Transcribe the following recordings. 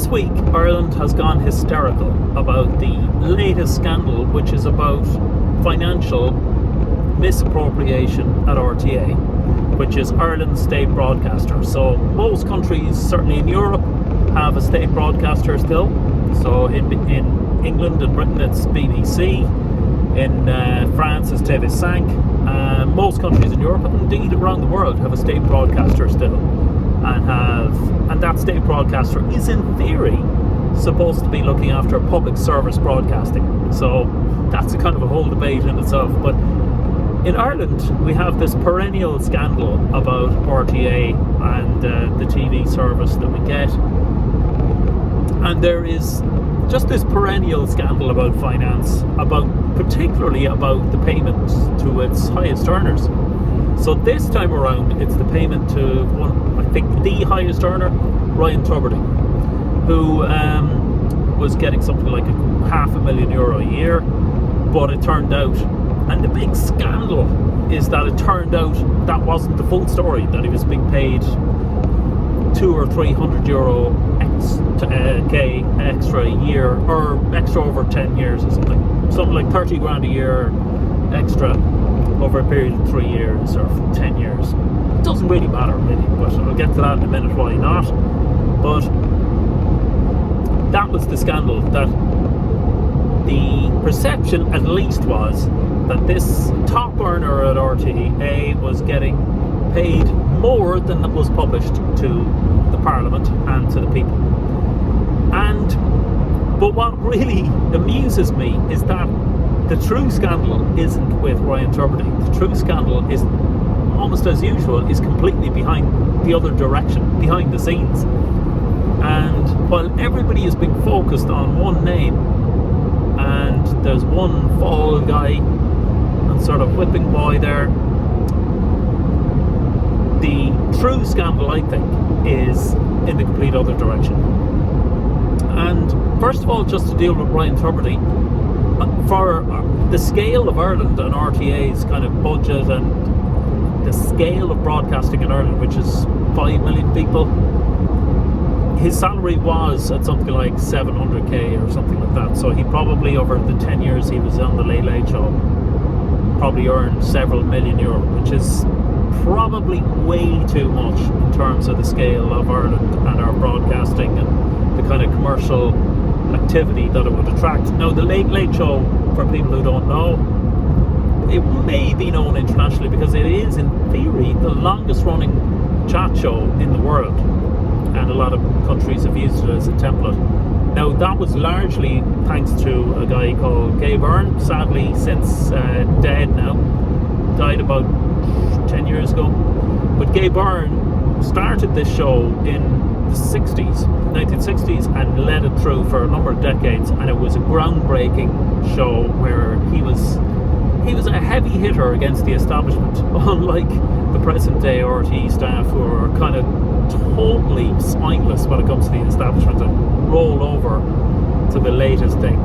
This week, Ireland has gone hysterical about the latest scandal, which is about financial misappropriation at RTE, which is Ireland's state broadcaster. So most countries, certainly in Europe, have a state broadcaster still. So in England and Britain it's BBC, in France it's TV5. Most countries in Europe, and indeed around the world, have a state broadcaster still, and that state broadcaster is in theory supposed to be looking after public service broadcasting. So that's a kind of a whole debate in itself. But in Ireland, we have this perennial scandal about RTE and the TV service that we get. And there is just this perennial scandal about finance, particularly about the payments to its highest earners. So this time around, it's the payment to the highest earner, Ryan Tubridy, who was getting something like €500,000 a year. But it turned out, and the big scandal is that it turned out that wasn't the full story, that he was being paid €200 or €300 extra a year, or extra over 10 years or something like 30 grand a year extra over a period of 3 years or 10 years. It doesn't really matter really, but I'll get to that in a minute, why not. But that was the scandal, that the perception at least was that this top earner at RTE was getting paid more than was published to the Parliament and to the people. But what really amuses me is that the true scandal isn't with Ryan Tubridy. The true scandal is, almost as usual, is completely behind the other direction, behind the scenes. And while everybody is being focused on one name, and there's one fall guy and sort of whipping boy there, the true scandal, I think, is in the complete other direction. And first of all, just to deal with Ryan Tubridy, for the scale of Ireland and RTE's kind of budget and the scale of broadcasting in Ireland, which is 5 million people, his salary was at something like 700k or something like that. So he probably, over the 10 years he was on the Late Late Show, probably earned several million euro, which is probably way too much in terms of the scale of Ireland and our broadcasting and the kind of commercial activity that it would attract. Now, the Late Late Show, for people who don't know, it may be known internationally because it is, in theory, the longest running chat show in the world, and a lot of countries have used it as a template. Now, that was largely thanks to a guy called Gay Byrne, sadly since dead now, died about 10 years ago. But Gay Byrne started this show in the 1960s, and led it through for a number of decades, and it was a groundbreaking show where he was a heavy hitter against the establishment, unlike the present day RTE staff, who are kind of totally spineless when it comes to the establishment and roll over to the latest thing.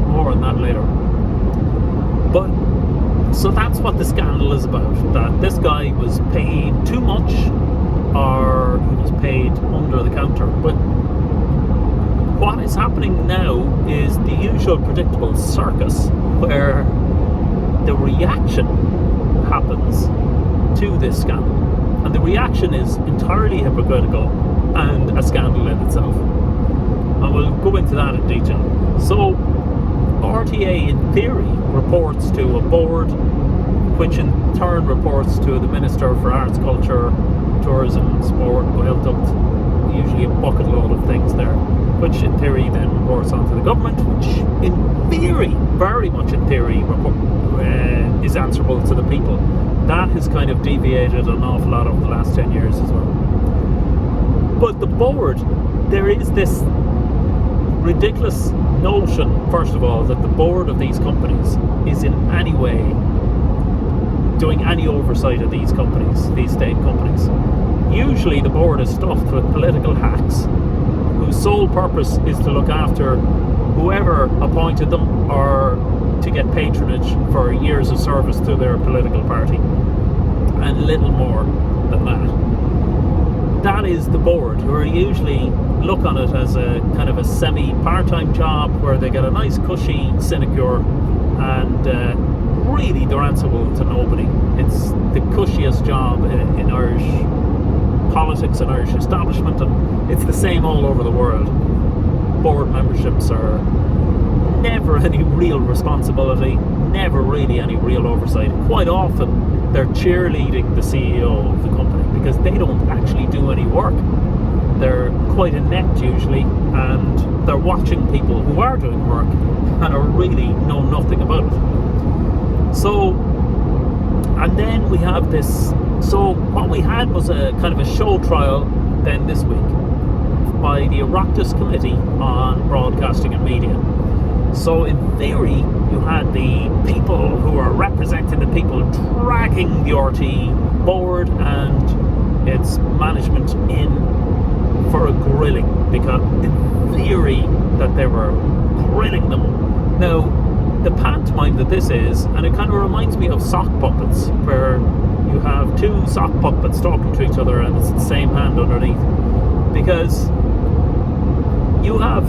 More on that later. But so that's what the scandal is about, that this guy was paid too much, or he was paid under the counter. But what is happening now is the usual predictable circus, where the reaction happens to this scandal, and the reaction is entirely hypocritical and a scandal in itself, and we'll go into that in detail. So RTE in theory reports to a board, which in turn reports to the Minister for Arts, Culture, Tourism, Sport, well, usually a bucket load of things there, which in theory then reports onto the government, which in theory, very much in theory, is answerable to the people. That has kind of deviated an awful lot over the last 10 years as well. But the board, there is this ridiculous notion, first of all, that the board of these companies is in any way doing any oversight of these companies, these state companies. Usually the board is stuffed with political hacks whose sole purpose is to look after whoever appointed them, or to get patronage for years of service to their political party, and little more than that. that is the board, who are usually look on it as a kind of a semi-part-time job where they get a nice cushy sinecure, and really they're answerable to nobody. It's the cushiest job in Irish politics and Irish establishment, and it's the same all over the world. Board memberships are never any real responsibility, never really any real oversight. Quite often they're cheerleading the CEO of the company because they don't actually do any work. They're quite inept usually, and they're watching people who are doing work and are really know nothing about it. So, and then we have this, so what we had was a kind of a show trial then this week by the Oireachtas Committee on Broadcasting and Media. So in theory, you had the people who are representing the people dragging the RTE board and its management in for a grilling, because in theory that they were grilling them. Now, the pantomime that this is, and it kind of reminds me of sock puppets, where you have two sock puppets talking to each other and it's the same hand underneath, because you have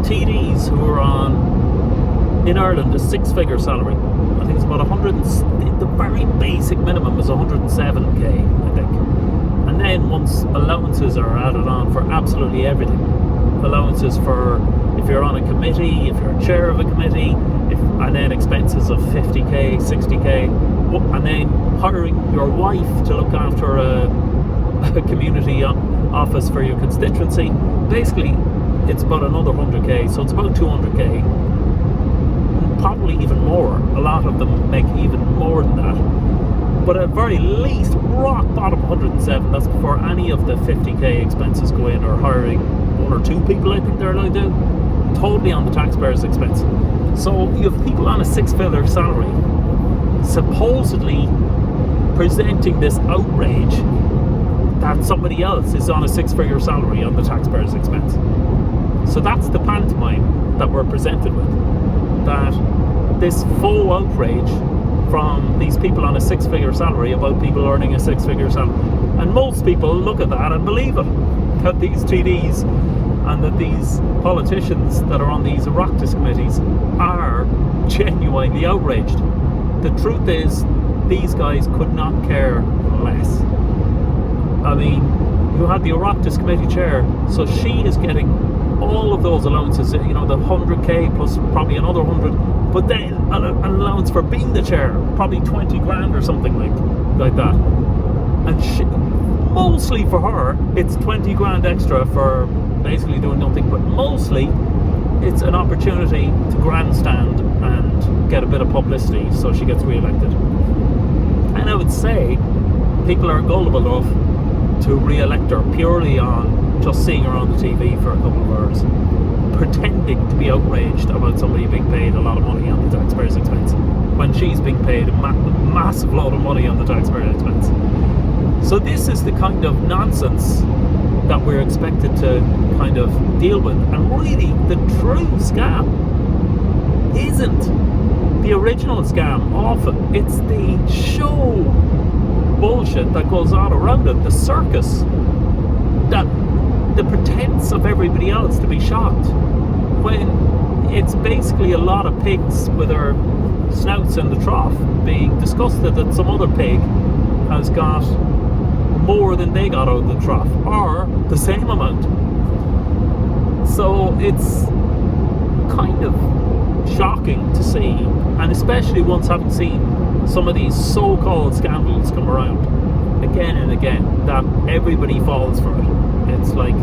TDs who are on, in Ireland, a six-figure salary. I think it's about 100, the very basic minimum is 107k, I think. And then once allowances are added on for absolutely everything, allowances for if you're on a committee, if you're chair of a committee, and then expenses of 50k, 60k, and then hiring your wife to look after a community office for your constituency. Basically, it's about another 100k, so it's about 200k, probably even more. A lot of them make even more than that, but at very least rock bottom 107. That's before any of the 50k expenses go in, or hiring one or two people I think they're allowed to do, totally on the taxpayer's expense. So you have people on a six-figure salary supposedly presenting this outrage that somebody else is on a six-figure salary on the taxpayer's expense. So that's the pantomime that we're presented with, that this faux outrage from these people on a six-figure salary about people earning a six-figure salary. And most people look at that and believe it, that these TDs and that these politicians that are on these Oireachtas committees are genuinely outraged. The truth is, these guys could not care less. I mean, you had the Oireachtas committee chair, so she is getting all of those allowances, you know, the 100k plus probably another 100, but then an allowance for being the chair, probably 20 grand or something like that. And she, mostly for her, it's 20 grand extra for basically doing nothing, but mostly it's an opportunity to grandstand and get a bit of publicity so she gets re-elected. And I would say people are gullible enough to re-elect her purely on just seeing her on the TV for a couple of hours, pretending to be outraged about somebody being paid a lot of money on the taxpayer's expense, when she's being paid a massive load of money on the taxpayer's expense. So this is the kind of nonsense that we're expected to kind of deal with. And really, the true scam isn't the original scam often. It's the show bullshit that goes on around it, the circus, that the pretense of everybody else to be shocked, when it's basically a lot of pigs with their snouts in the trough being disgusted that some other pig has got more than they got out of the trough, or the same amount. So it's kind of shocking to see, and especially once having seen some of these so-called scandals come around again and again, that everybody falls for it. It's like,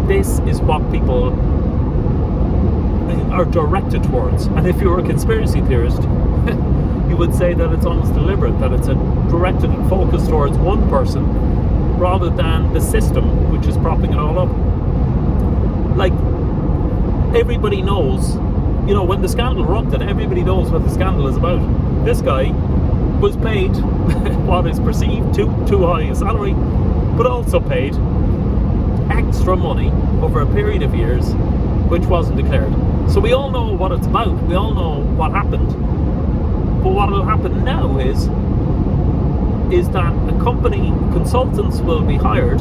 this is what people are directed towards. And if you're a conspiracy theorist, you would say that it's almost deliberate, that it's directed and focused towards one person rather than the system which is propping it all up. Like, everybody knows, you know, when the scandal erupted, everybody knows what the scandal is about. This guy was paid what is perceived too high a salary, but also paid extra money over a period of years which wasn't declared. So we all know what it's about, we all know what happened. But what will happen now is that a company, consultants will be hired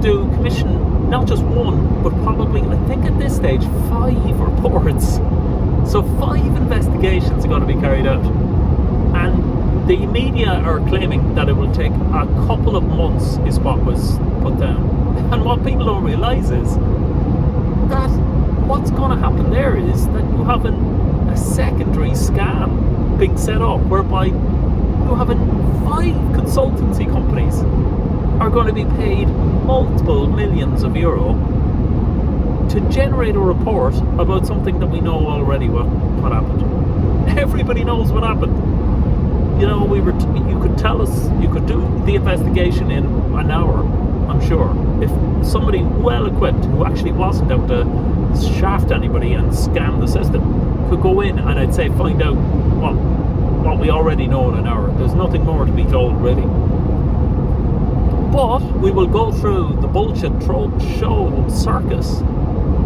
to commission not just one, but probably, I think at this stage, 5 reports. So 5 investigations are going to be carried out. And the media are claiming that it will take a couple of months is what was put down. And what people don't realise is that what's going to happen there is that you have a secondary scam being set up whereby you have 5 consultancy companies are going to be paid multiple millions of euro to generate a report about something that we know already what happened. Everybody knows what happened. You know, you could tell us, you could do the investigation in an hour, I'm sure. If somebody well equipped who actually wasn't out to shaft anybody and scam the system could go in and I'd say find out what we already know in an hour. There's nothing more to be told, really. But we will go through the bullshit trope show circus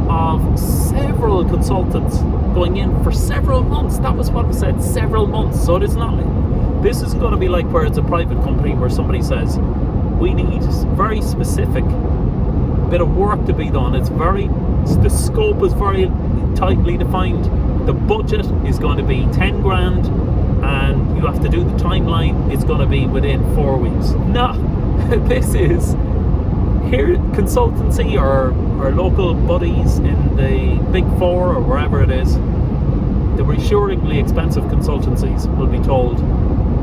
of several consultants going in for several months. That was what I said, several months. So it is not. This is going to be like where it's a private company where somebody says, we need very specific bit of work to be done. The scope is very tightly defined. The budget is going to be 10 grand and you have to do the timeline. It's going to be within 4 weeks. No, this is here consultancy or local buddies in the Big Four or wherever it is. The reassuringly expensive consultancies will be told,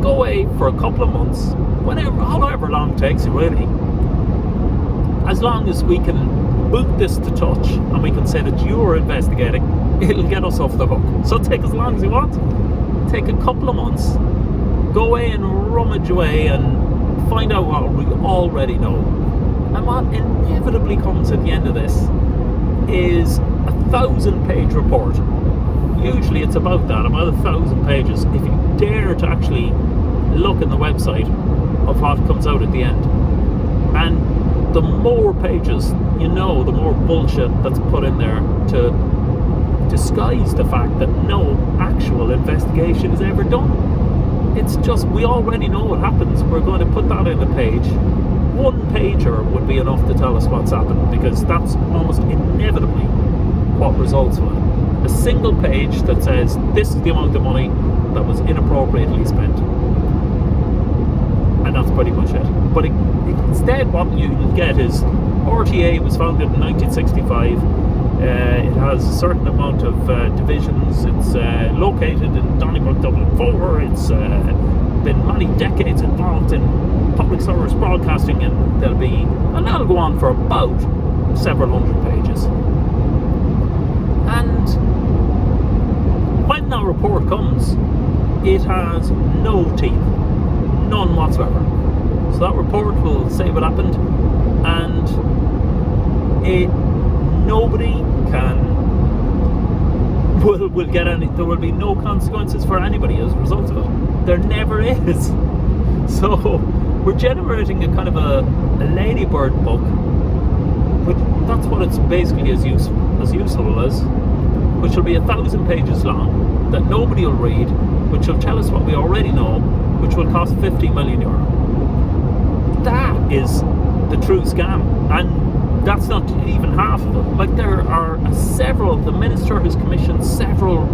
go away for a couple of months, however long it takes you, really. As long as we can boot this to touch and we can say that you are investigating, it'll get us off the hook. So take as long as you want. Take a couple of months, go away and rummage away and find out what we already know. And what inevitably comes at the end of this is 1,000-page report. Usually it's about 1,000 pages. If you dare to actually look in the website of what comes out at the end. And the more pages, the more bullshit that's put in there to disguise the fact that no actual investigation is ever done. It's just, we already know what happens. We're going to put that in the page. 1 pager would be enough to tell us what's happened, because that's almost inevitably what results with it. A single page that says this is the amount of money that was inappropriately spent, and that's pretty much it. But instead what you get is RTE was founded in 1965. It has a certain amount of divisions. It's located in Donnybrook, Dublin 4. It's been many decades involved in public service broadcasting, and that'll go on for about several hundred pages. And when that report comes, it has no teeth, none whatsoever. So that report will say what happened, and nobody will get any. There will be no consequences for anybody as a result of it. There never is. So we're generating a kind of a ladybird book, which that's what it's basically as useful as, which will be 1,000 pages long, that nobody will read, which will tell us what we already know, which will cost 50 million euro. That is the true scam, and that's not even half of it. Like, there are the minister has commissioned several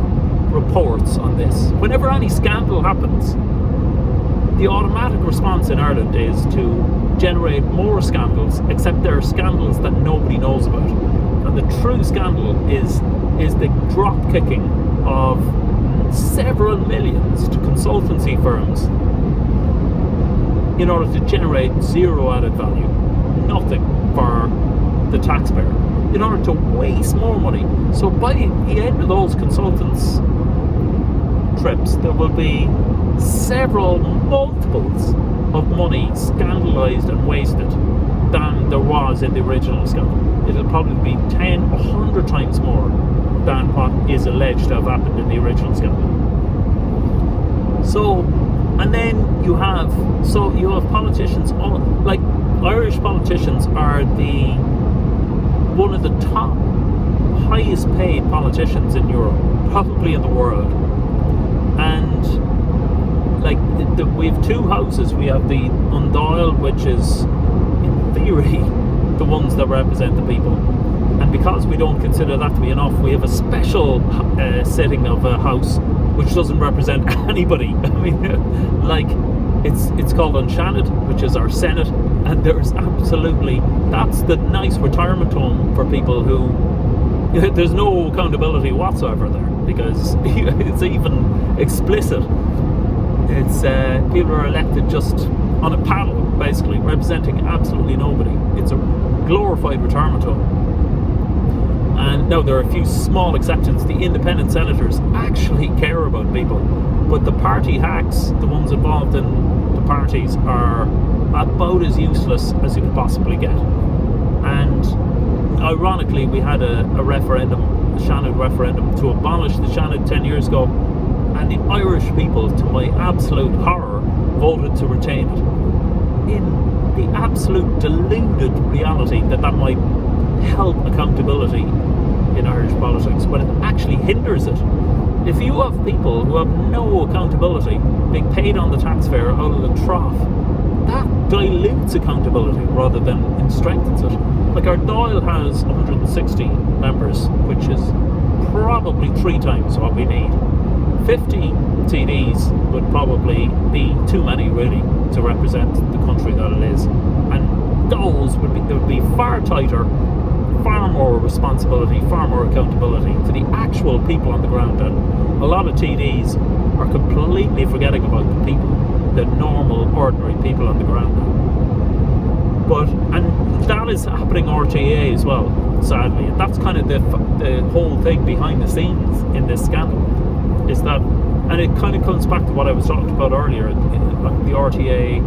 reports on this. Whenever any scandal happens, the automatic response in Ireland is to generate more scandals, except there are scandals that nobody knows about. And the true scandal is the drop kicking of several millions to consultancy firms in order to generate zero added value, nothing for the taxpayer, in order to waste more money. So by the end of those consultants' trips, there will be several multiples of money scandalised and wasted than there was in the original scandal. It'll probably be 10, 100 times more than what is alleged to have happened in the original scandal. So, and then you have politicians, like Irish politicians are one of the top highest paid politicians in Europe, probably in the world. And we have 2 houses. We have the Undáil, which is in theory the ones that represent the people. And because we don't consider that to be enough, we have a special sitting of a house which doesn't represent anybody. I mean, like, it's called Unshannon, which is our Senate, and there's that's the nice retirement home for people who there's no accountability whatsoever there, because it's even explicit. It's people are elected just on a panel, basically representing absolutely nobody. It's a glorified retirement home. And now there are a few small exceptions. The independent senators actually care about people, but the party hacks, the ones involved in the parties, are about as useless as you could possibly get. And ironically, we had a referendum, a Shannon referendum, to abolish the Shannon 10 years ago, and the Irish people, to my absolute horror, voted to retain it, in the absolute deluded reality that might help accountability in Irish politics, when it actually hinders it. If you have people who have no accountability being paid on the taxpayer out of the trough, that dilutes accountability rather than strengthens it. Like, our Dáil has 160 members, which is probably 3 times what we need. 50 TDs would probably be too many, really, to represent the country that it is. And those would be far tighter, far more responsibility, far more accountability to the actual people on the ground. And a lot of TDs are completely forgetting about the people, the normal, ordinary people on the ground now. And that is happening RTE as well, sadly. And that's kind of the whole thing behind the scenes in this scandal, is that, and it kind of comes back to what I was talking about earlier, the RTE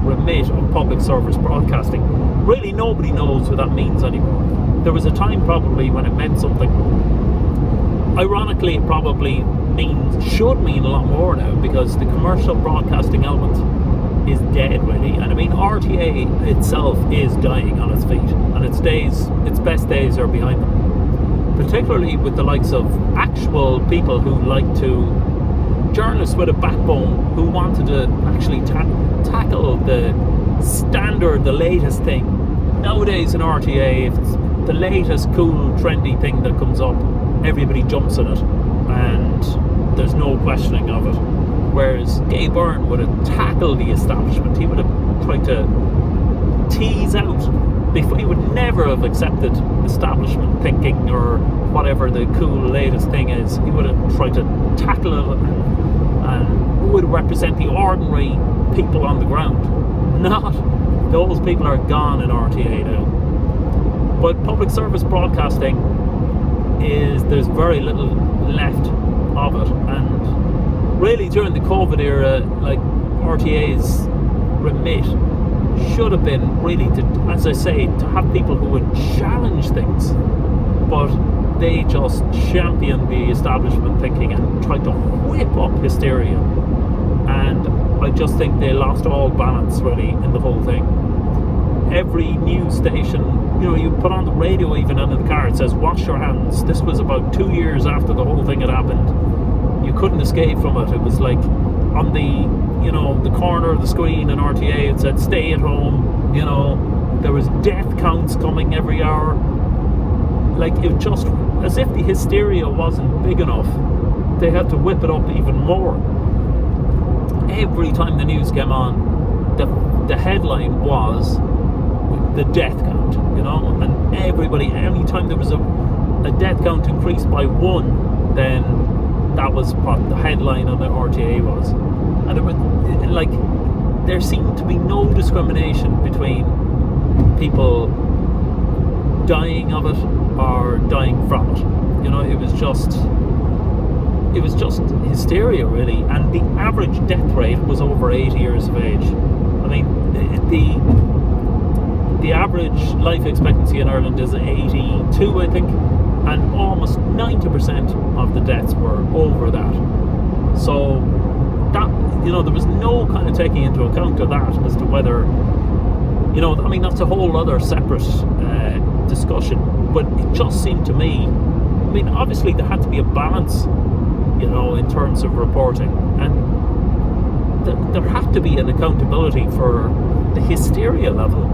remit of public service broadcasting. Really, nobody knows what that means anymore. There was a time probably when it meant something. Ironically, it probably should mean a lot more now, because the commercial broadcasting element is dead, really. And I mean, RTE itself is dying on its feet, and its best days are behind them. Particularly with the likes of actual people who journalists with a backbone, who wanted to actually tackle the standard, the latest thing. Nowadays in RTE, if it's the latest cool trendy thing that comes up, everybody jumps on it and there's no questioning of it. Whereas Gay Byrne would have tackled the establishment. He would have tried to tease out, he would never have accepted establishment thinking or whatever the cool latest thing is. He would have tried to tackle it and would represent the ordinary people on the ground. Not those people are gone in RTE now. But public service broadcasting there's very little left of it, and really during the COVID era, like, RTE's remit should have been really to, as I say, to have people who would challenge things, but they just championed the establishment thinking and tried to whip up hysteria, and I just think they lost all balance really in the whole thing. Every news station, you put on the radio even under the car, it says wash your hands. This was about 2 years after the whole thing had happened. You couldn't escape from it. It was like on the corner of the screen in RTE, it said stay at home. There was death counts coming every hour. Like, it just, as if the hysteria wasn't big enough, they had to whip it up even more. Every time the news came on, the headline was the death count, and everybody, anytime there was a death count increased by 1, then that was what the headline on the RTE was. And it was like, there seemed to be no discrimination between people dying of it or dying from it. It was just hysteria, really. And the average death rate was over 8 years of age. I mean, the average life expectancy in Ireland is 82, I think, and almost 90% of the deaths were over that. So that, there was no kind of taking into account of that as to whether, I mean, that's a whole other separate discussion. But it just seemed to me, I mean, obviously there had to be a balance, in terms of reporting, and there had to be an accountability for the hysteria level.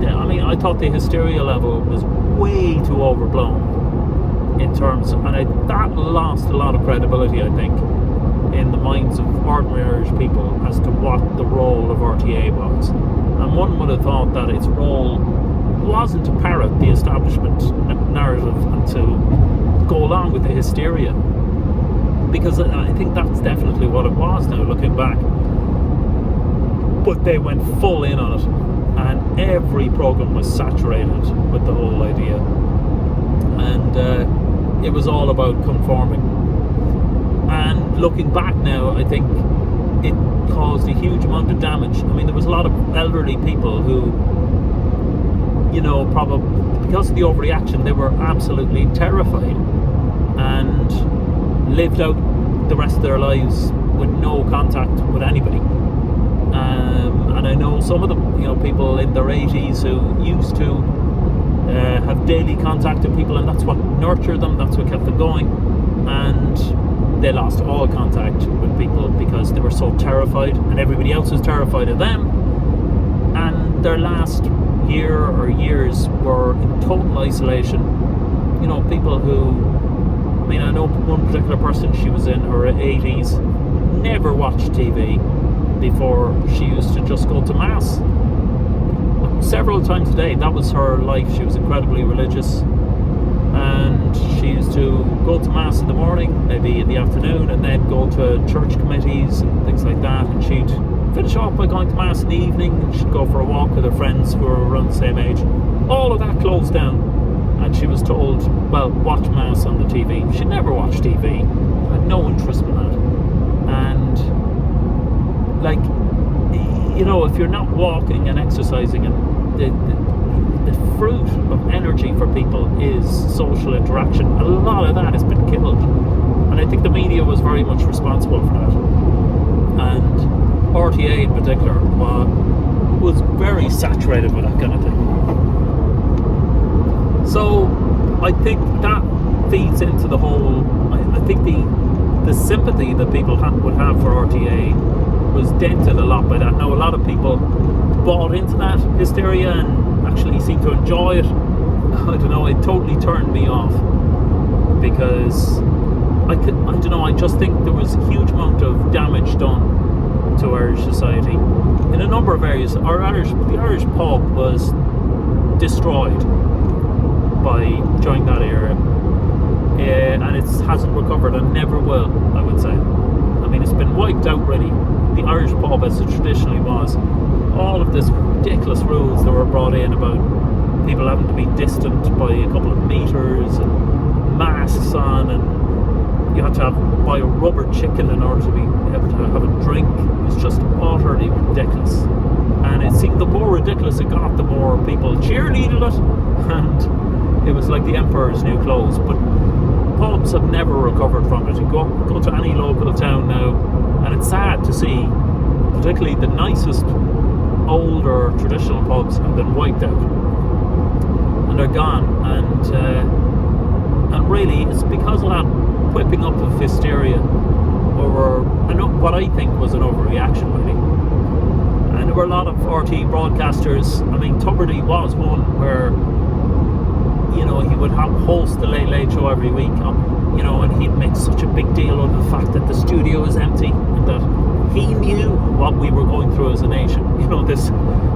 I thought the hysteria level was way too overblown in terms of, and that lost a lot of credibility, I think, in the minds of ordinary Irish people as to what the role of RTA was. And one would have thought that its role wasn't to parrot the establishment narrative and to go along with the hysteria, because I think that's definitely what it was now looking back. But they went full in on it, and every program was saturated with the whole idea, and it was all about conforming. And looking back now, I think it caused a huge amount of damage. I mean, there was a lot of elderly people who, probably because of the overreaction, they were absolutely terrified and lived out the rest of their lives with no contact with anybody. And I know some of them, people in their 80s who used to have daily contact with people, and that's what nurtured them, that's what kept them going. And they lost all contact with people because they were so terrified, and everybody else was terrified of them. And their last year or years were in total isolation. People who, I know one particular person, she was in her 80s, never watched TV before. She used to just go to Mass several times a day. That was her life. She was incredibly religious, and she used to go to Mass in the morning, maybe in the afternoon, and then go to church committees and things like that, and she'd finish off by going to Mass in the evening, and she'd go for a walk with her friends who were around the same age. All of that closed down, and she was told, well, watch Mass on the TV. She never watched TV, had no interest in that. And if you're not walking and exercising, and the fruit of energy for people is social interaction, a lot of that has been killed, and I think the media was very much responsible for that. And RTA in particular was very saturated with that kind of thing. So I think that feeds into the whole, I think the sympathy that people would have for RTA was dented a lot by that. Now, a lot of people bought into that hysteria and actually seemed to enjoy it. I don't know, it totally turned me off, because I just think there was a huge amount of damage done to Irish society in a number of areas. The Irish pub was destroyed during that era, and it hasn't recovered and never will, I would say. It's been wiped out really. The Irish pub, as it traditionally was, all of this ridiculous rules that were brought in about people having to be distant by a couple of meters, and masks on, and you had to buy a rubber chicken in order to be able to have a drink. It was just utterly ridiculous, and it seemed the more ridiculous it got, the more people cheerleaded it, and it was like the emperor's new clothes. But pubs have never recovered from it. You go to any local town now, and it's sad to see, particularly the nicest older traditional pubs have been wiped out, and they're gone. And really, it's because of that whipping up of hysteria over what I think was an overreaction, really. And there were a lot of RTE broadcasters. Tubridy was one where he would host the Late Show every week, and he'd make such a big deal of the fact that the studio is empty, and that he knew what we were going through as a nation.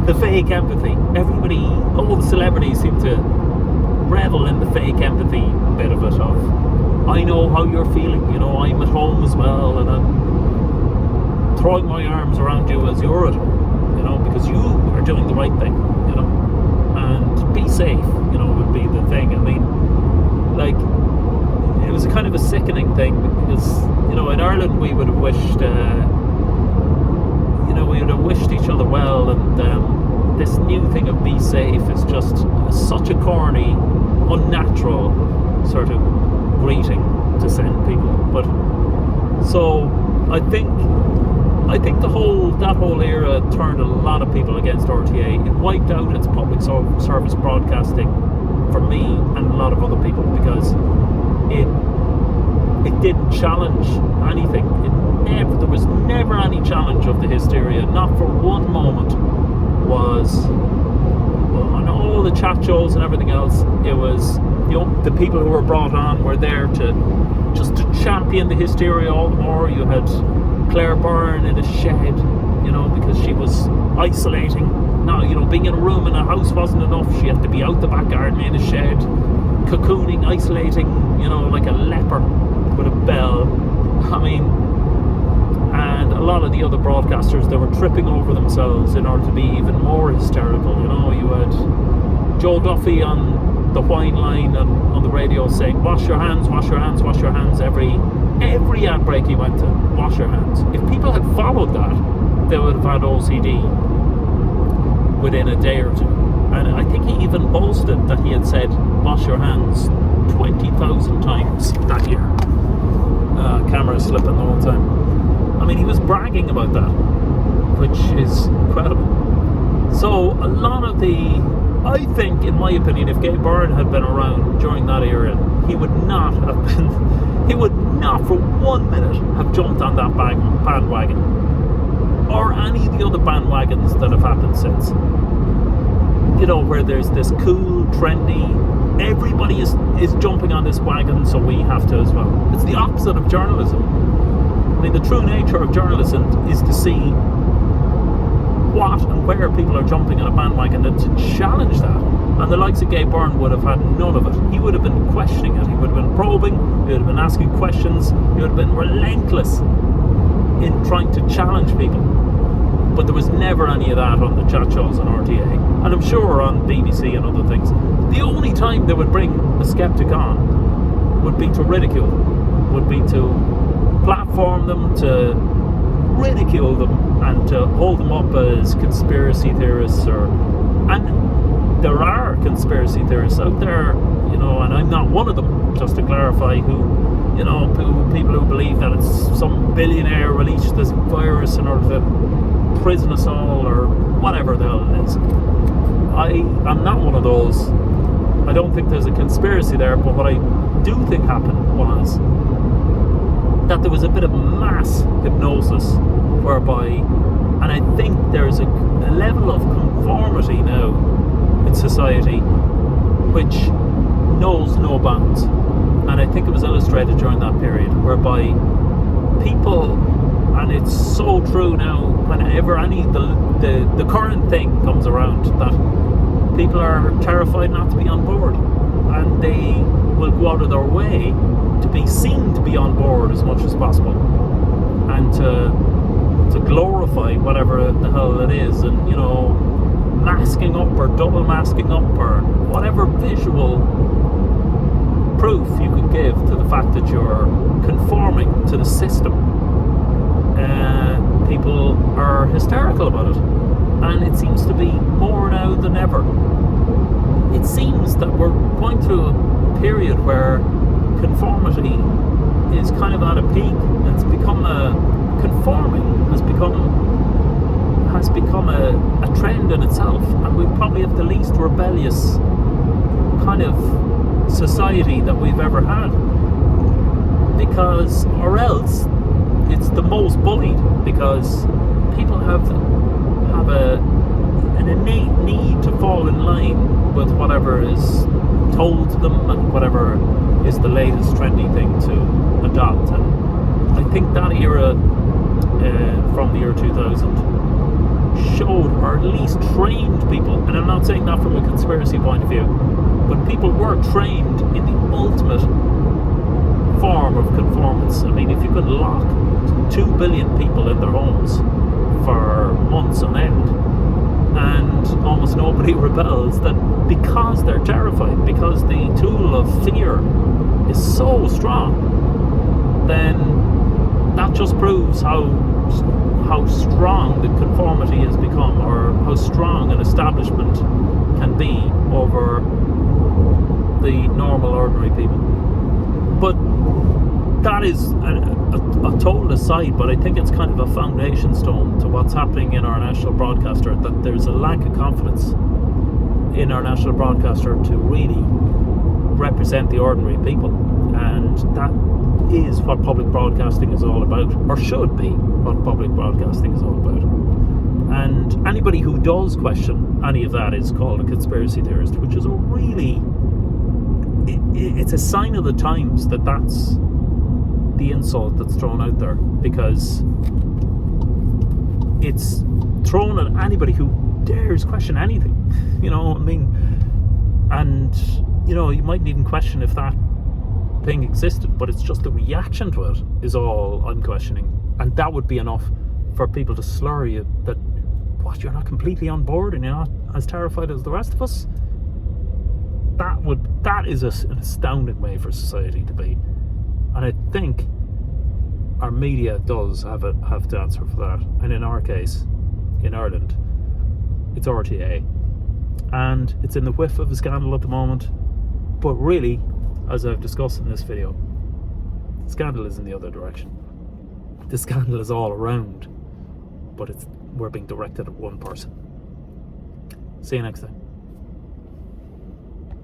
The fake empathy. Everybody, all the celebrities seem to revel in the fake empathy bit of it, of, I know how you're feeling, I'm at home as well, and I'm throwing my arms around you as you're at home, because you are doing the right thing, and be safe, would be the thing. It was kind of a sickening thing, because, in Ireland we would have wished, each other well, and this new thing of be safe is just such a corny, unnatural sort of greeting to send people. But so I think that whole era turned a lot of people against RTA. It wiped out its public service broadcasting for me and a lot of other people, because it didn't challenge anything. There was never any challenge of the hysteria. Not for one moment was on all the chat shows and everything else, it was, the people who were brought on were there to champion the hysteria all the more. You had Claire Byrne in a shed, because she was isolating. Now, being in a room in a house wasn't enough. She had to be out the back garden in a shed, cocooning, isolating, like a leper with a bell. And a lot of the other broadcasters, they were tripping over themselves in order to be even more hysterical. You had Joe Duffy on the wine line and on the radio saying, wash your hands, wash your hands, wash your hands. Every ad break he went to, wash your hands. If people had followed that, they would have had OCD within a day or two. And I think he even boasted that he had said wash your hands 20,000 times that year. Camera slipping the whole time. He was bragging about that, which is incredible. So a lot of I think, in my opinion, if Gay Byrne had been around during that era, he would not for 1 minute have jumped on that bandwagon, or any of the other bandwagons that have happened since. Where there's this cool, trendy, everybody is jumping on this wagon, so we have to as well. It's the opposite of journalism. The true nature of journalism is to see what and where people are jumping on a bandwagon and to challenge that. And the likes of Gay Byrne would have had none of it. He would have been questioning it. He would have been probing. He would have been asking questions. He would have been relentless in trying to challenge people. But there was never any of that on the chat shows on RTE. And I'm sure on BBC and other things. The only time they would bring a skeptic on would be to ridicule, would be to platform them, to ridicule them, and to hold them up as conspiracy theorists. And there are conspiracy theorists out there, and I'm not one of them, just to clarify, who people who believe that it's some billionaire released this virus in order to prison us all, or whatever the hell it is. I'm not one of those. I don't think there's a conspiracy there, but what I do think happened was that there was a bit of mass hypnosis whereby, and I think there's a level of conformity now in society which knows no bounds. And I think it was illustrated during that period whereby people, and it's so true now, whenever the current thing comes around, that people are terrified not to be on board, and they will go out of their way to be seen to be on board as much as possible, and to glorify whatever the hell it is, and masking up or double masking up or whatever visual proof you can give to the fact that you're conforming to the system. People are hysterical about it, and it seems to be more now than ever. It seems that we're going through a period where conformity is kind of at a peak. It's become conforming has become a trend in itself, and we probably have the least rebellious kind of society that we've ever had, because, or else it's the most bullied, because people have an innate need to fall in line with whatever is told to them and whatever is the latest trendy thing to adopt. And I think that era from the year 2000 showed, or at least trained people, and I'm not saying that from a conspiracy point of view, but people were trained in the ultimate form of conformance. I mean, if you could lock 2 billion people in their homes for months on end and almost nobody rebels, then because they're terrified, because the tool of fear is so strong, then that just proves how strong the conformity has become, or how strong an establishment can be over the normal, ordinary people. But that is a total aside, but I think it's kind of a foundation stone to what's happening in our national broadcaster, that there's a lack of confidence in our national broadcaster to really represent the ordinary people, and that is what public broadcasting is all about, or should be what public broadcasting is all about. And anybody who does question any of that is called a conspiracy theorist, which is a really... It's a sign of the times that that's the insult that's thrown out there, because it's thrown at anybody who dares question anything. You know, I mean, and you know, you mightn't even question if that thing existed, but it's just the reaction to it is all I'm questioning. And that would be enough for people to slur you that, what, you're not completely on board and you're not as terrified as the rest of us? That is an astounding way for society to be. And I think our media does have to answer for that. And in our case, in Ireland, it's RTE. And it's in the whiff of a scandal at the moment. But really, as I've discussed in this video, the scandal is in the other direction. The scandal is all around, but we're being directed at one person. See you next time.